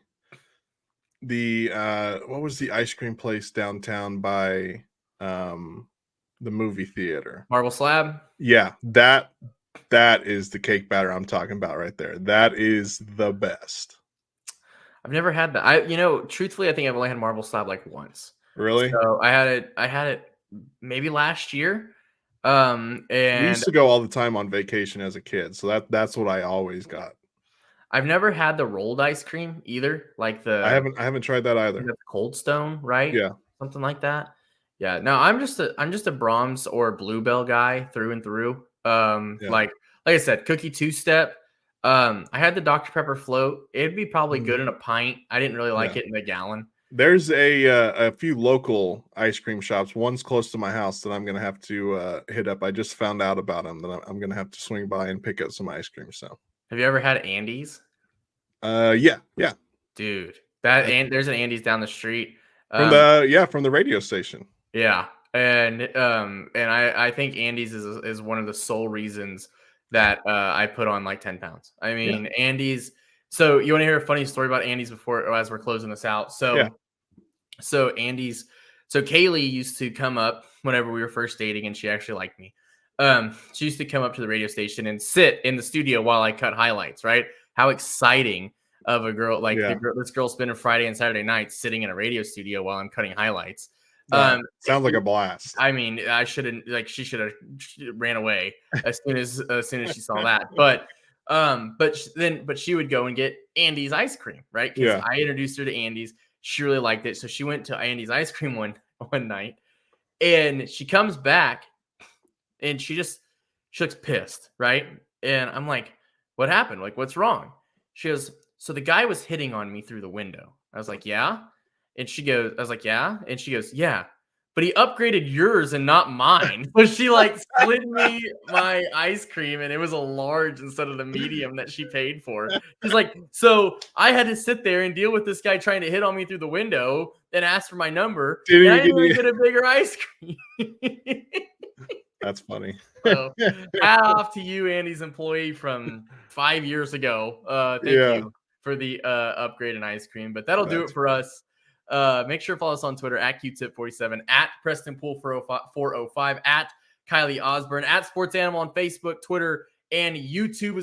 what was the ice cream place downtown by the movie theater? Marble Slab. Yeah, that is the cake batter I'm talking about right there. That is the best. I've never had that. Truthfully, I think I've only had Marble Slab like once. Really? So I had it maybe last year. And We used to go all the time on vacation as a kid, so that's what I always got. I've never had the rolled ice cream either. Like I haven't tried that either. Cold Stone, right? Yeah. Something like that. Yeah. No, I'm just a Brahms or Bluebell guy through and through. Like I said, cookie two-step. I had the Dr. Pepper float. It'd be probably good in a pint. I didn't really like it in a gallon. There's a few local ice cream shops. One's close to my house that I'm gonna have to hit up. I just found out about them that I'm gonna have to swing by and pick up some ice cream. So, have you ever had Andy's? Yeah, Dude. There's an Andy's down the street. From the radio station. Yeah. And I think Andy's is one of the sole reasons that I put on like 10 pounds. I mean, Andy's. So you want to hear a funny story about Andy's as we're closing this out? So Andy's. So Kaylee used to come up whenever we were first dating, and she actually liked me. She used to come up to the radio station and sit in the studio while I cut highlights. Right? How exciting of a girl! This girl spending Friday and Saturday nights sitting in a radio studio while I'm cutting highlights. Sounds like a blast. I mean, she should have ran away as soon as she saw that. But she would go and get Andy's ice cream, right? Because I introduced her to Andy's. She really liked it, so she went to Andy's ice cream one night, and she comes back, and she looks pissed, right? And I'm like, "What happened? Like, what's wrong?" She goes, "So the guy was hitting on me through the window." I was like, "Yeah." And I was like, "Yeah." And she goes, "Yeah, but he upgraded yours and not mine." So she slid me my ice cream, and it was a large instead of the medium that she paid for. She's like, "So I had to sit there and deal with this guy trying to hit on me through the window, then ask for my number. And I didn't even get a bigger ice cream." That's funny. So hat off to you, Andy's employee from 5 years ago. Thank you for the upgrade in ice cream. But that'll do it for us. Make sure to follow us on Twitter at QTip47, at PrestonPool405, at Kylie Osborne, at Sports Animal on Facebook, Twitter, and YouTube.